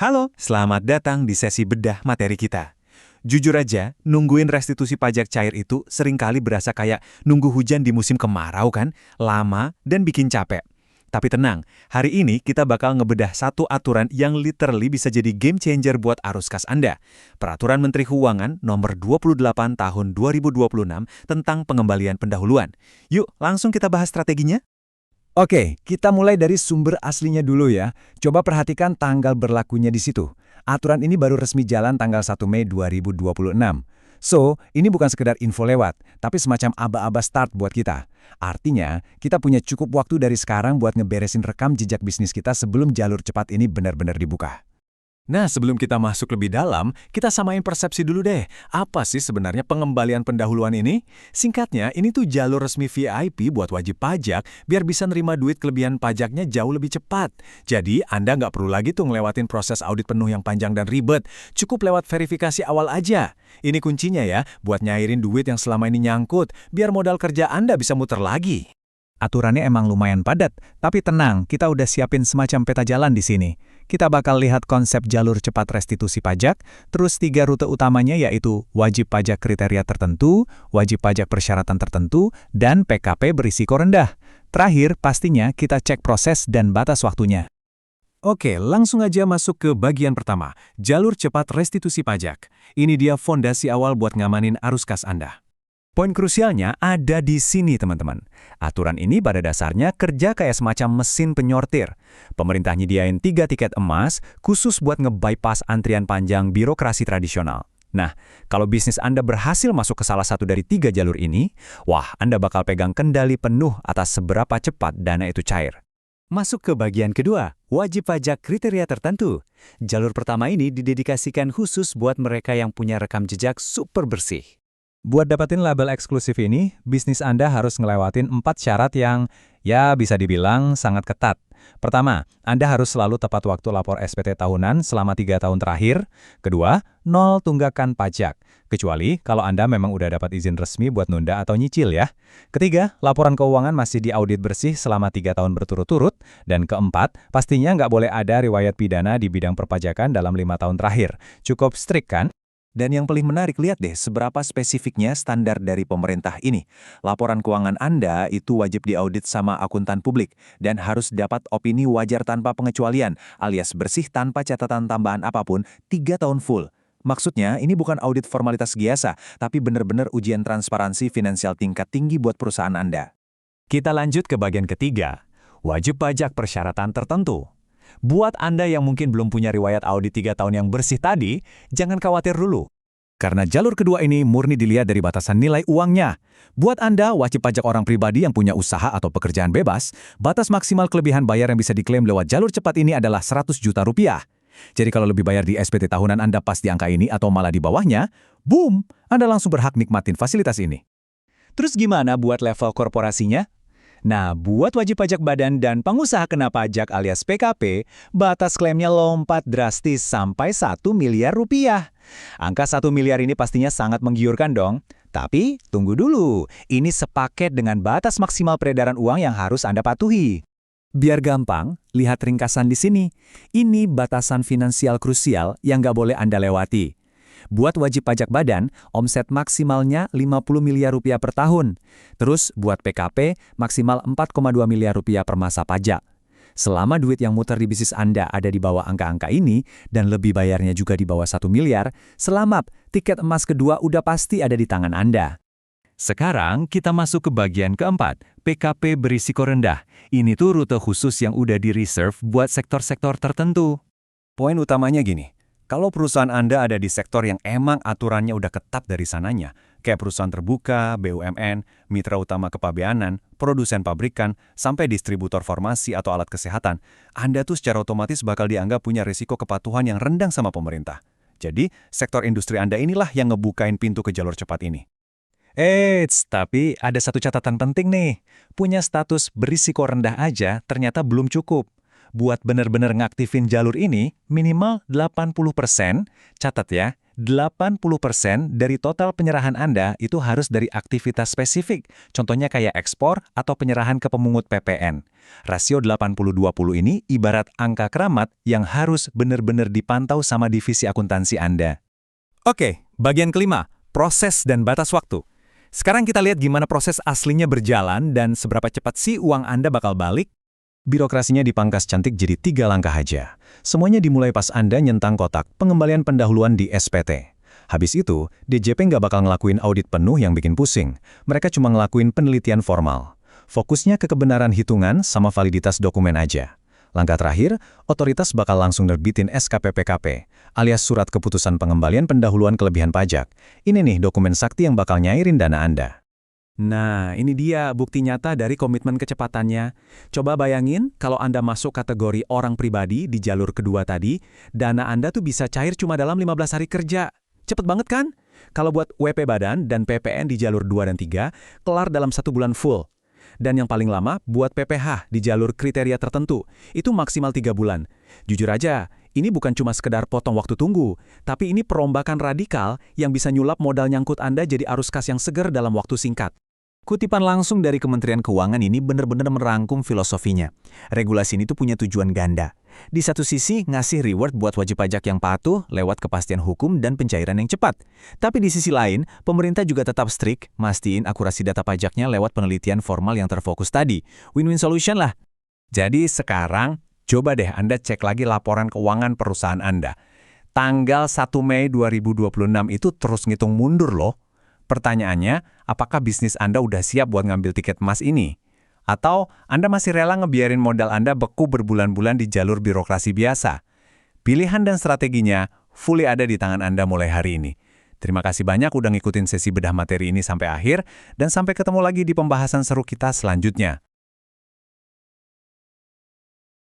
Halo, selamat datang di sesi bedah materi kita. Jujur aja, nungguin restitusi pajak cair itu seringkali berasa kayak nunggu hujan di musim kemarau kan? Lama dan bikin capek. Tapi tenang, hari ini kita bakal ngebedah satu aturan yang literally bisa jadi game changer buat arus kas Anda. Peraturan Menteri Keuangan nomor 28 tahun 2026 tentang pengembalian pendahuluan. Yuk, langsung kita bahas strateginya. Oke, kita mulai dari sumber aslinya dulu ya. Coba perhatikan tanggal berlakunya di situ. Aturan ini baru resmi jalan tanggal 1 Mei 2026. So, ini bukan sekedar info lewat, tapi semacam aba-aba start buat kita. Artinya, kita punya cukup waktu dari sekarang buat ngeberesin rekam jejak bisnis kita sebelum jalur cepat ini benar-benar dibuka. Nah, sebelum kita masuk lebih dalam, kita samain persepsi dulu deh. Apa sih sebenarnya pengembalian pendahuluan ini? Singkatnya, ini tuh jalur resmi VIP buat wajib pajak biar bisa nerima duit kelebihan pajaknya jauh lebih cepat. Jadi, Anda nggak perlu lagi tuh ngelewatin proses audit penuh yang panjang dan ribet. Cukup lewat verifikasi awal aja. Ini kuncinya ya, buat nyairin duit yang selama ini nyangkut, biar modal kerja Anda bisa muter lagi. Aturannya emang lumayan padat, tapi tenang, kita udah siapin semacam peta jalan di sini. Kita bakal lihat konsep jalur cepat restitusi pajak, terus 3 rute utamanya yaitu wajib pajak kriteria tertentu, wajib pajak persyaratan tertentu, dan PKP berisiko rendah. Terakhir, pastinya kita cek proses dan batas waktunya. Oke, langsung aja masuk ke bagian pertama, jalur cepat restitusi pajak. Ini dia fondasi awal buat ngamanin arus kas Anda. Poin krusialnya ada di sini, teman-teman. Aturan ini pada dasarnya kerja kayak semacam mesin penyortir. Pemerintah nyediain 3 tiket emas khusus buat nge-bypass antrian panjang birokrasi tradisional. Nah, kalau bisnis Anda berhasil masuk ke salah satu dari 3 jalur ini, wah, Anda bakal pegang kendali penuh atas seberapa cepat dana itu cair. Masuk ke bagian kedua, wajib pajak kriteria tertentu. Jalur pertama ini didedikasikan khusus buat mereka yang punya rekam jejak super bersih. Buat dapetin label eksklusif ini, bisnis Anda harus ngelewatin 4 syarat yang, ya bisa dibilang sangat ketat. Pertama, Anda harus selalu tepat waktu lapor SPT tahunan selama 3 tahun terakhir. Kedua, 0 tunggakan pajak. Kecuali kalau Anda memang udah dapat izin resmi buat nunda atau nyicil ya. Ketiga, laporan keuangan masih diaudit bersih selama 3 tahun berturut-turut. Dan keempat, pastinya nggak boleh ada riwayat pidana di bidang perpajakan dalam 5 tahun terakhir. Cukup strict kan? Dan yang paling menarik, lihat deh seberapa spesifiknya standar dari pemerintah ini. Laporan keuangan Anda itu wajib diaudit sama akuntan publik dan harus dapat opini wajar tanpa pengecualian, alias bersih tanpa catatan tambahan apapun 3 tahun full. Maksudnya, ini bukan audit formalitas biasa, tapi benar-benar ujian transparansi finansial tingkat tinggi buat perusahaan Anda. Kita lanjut ke bagian ketiga, wajib pajak persyaratan tertentu. Buat Anda yang mungkin belum punya riwayat audit 3 tahun yang bersih tadi, jangan khawatir dulu. Karena jalur kedua ini murni dilihat dari batasan nilai uangnya. Buat Anda, wajib pajak orang pribadi yang punya usaha atau pekerjaan bebas, batas maksimal kelebihan bayar yang bisa diklaim lewat jalur cepat ini adalah 100 juta rupiah. Jadi kalau lebih bayar di SPT tahunan Anda pas di angka ini atau malah di bawahnya, boom, Anda langsung berhak nikmatin fasilitas ini. Terus gimana buat level korporasinya? Nah, buat wajib pajak badan dan pengusaha kena pajak alias PKP, batas klaimnya lompat drastis sampai 1 miliar rupiah. Angka 1 miliar ini pastinya sangat menggiurkan dong. Tapi, tunggu dulu, ini sepaket dengan batas maksimal peredaran uang yang harus Anda patuhi. Biar gampang, lihat ringkasan di sini. Ini batasan finansial krusial yang nggak boleh Anda lewati. Buat wajib pajak badan, omset maksimalnya 50 miliar rupiah per tahun. Terus buat PKP, maksimal 4,2 miliar rupiah per masa pajak. Selama duit yang muter di bisnis Anda ada di bawah angka-angka ini, dan lebih bayarnya juga di bawah 1 miliar, selamat, tiket emas kedua udah pasti ada di tangan Anda. Sekarang kita masuk ke bagian keempat, PKP berisiko rendah. Ini tuh rute khusus yang udah di-reserve buat sektor-sektor tertentu. Poin utamanya gini. Kalau perusahaan Anda ada di sektor yang emang aturannya udah ketat dari sananya, kayak perusahaan terbuka, BUMN, mitra utama kepabeanan, produsen pabrikan, sampai distributor farmasi atau alat kesehatan, Anda tuh secara otomatis bakal dianggap punya risiko kepatuhan yang rendah sama pemerintah. Jadi, sektor industri Anda inilah yang ngebukain pintu ke jalur cepat ini. Tapi ada satu catatan penting nih. Punya status berisiko rendah aja ternyata belum cukup. Buat benar-benar ngaktifin jalur ini, minimal 80%, catat ya, 80% dari total penyerahan Anda itu harus dari aktivitas spesifik, contohnya kayak ekspor atau penyerahan ke pemungut PPN. Rasio 80-20 ini ibarat angka keramat yang harus benar-benar dipantau sama divisi akuntansi Anda. Oke, bagian kelima, proses dan batas waktu. Sekarang kita lihat gimana proses aslinya berjalan dan seberapa cepat sih uang Anda bakal balik. Birokrasinya dipangkas cantik jadi 3 langkah aja. Semuanya dimulai pas Anda nyentang kotak pengembalian pendahuluan di SPT. Habis itu, DJP nggak bakal ngelakuin audit penuh yang bikin pusing. Mereka cuma ngelakuin penelitian formal. Fokusnya ke kebenaran hitungan sama validitas dokumen aja. Langkah terakhir, otoritas bakal langsung nerbitin SKPPKP, alias Surat Keputusan Pengembalian Pendahuluan Kelebihan Pajak. Ini nih dokumen sakti yang bakal nyairin dana Anda. Nah, ini dia bukti nyata dari komitmen kecepatannya. Coba bayangin kalau Anda masuk kategori orang pribadi di jalur kedua tadi, dana Anda tuh bisa cair cuma dalam 15 hari kerja. Cepet banget kan? Kalau buat WP Badan dan PPN di jalur 2 dan 3, kelar dalam 1 bulan full. Dan yang paling lama buat PPH di jalur kriteria tertentu, itu maksimal 3 bulan. Jujur aja, ini bukan cuma sekedar potong waktu tunggu, tapi ini perombakan radikal yang bisa nyulap modal nyangkut Anda jadi arus kas yang seger dalam waktu singkat. Kutipan langsung dari Kementerian Keuangan ini benar-benar merangkum filosofinya. Regulasi ini tuh punya tujuan ganda. Di satu sisi, ngasih reward buat wajib pajak yang patuh lewat kepastian hukum dan pencairan yang cepat. Tapi di sisi lain, pemerintah juga tetap strict, mastiin akurasi data pajaknya lewat penelitian formal yang terfokus tadi. Win-win solution lah. Jadi sekarang, coba deh Anda cek lagi laporan keuangan perusahaan Anda. Tanggal 1 Mei 2026 itu terus ngitung mundur loh. Pertanyaannya, apakah bisnis Anda udah siap buat ngambil tiket emas ini? Atau Anda masih rela ngebiarin modal Anda beku berbulan-bulan di jalur birokrasi biasa? Pilihan dan strateginya fully ada di tangan Anda mulai hari ini. Terima kasih banyak udah ngikutin sesi bedah materi ini sampai akhir, dan sampai ketemu lagi di pembahasan seru kita selanjutnya.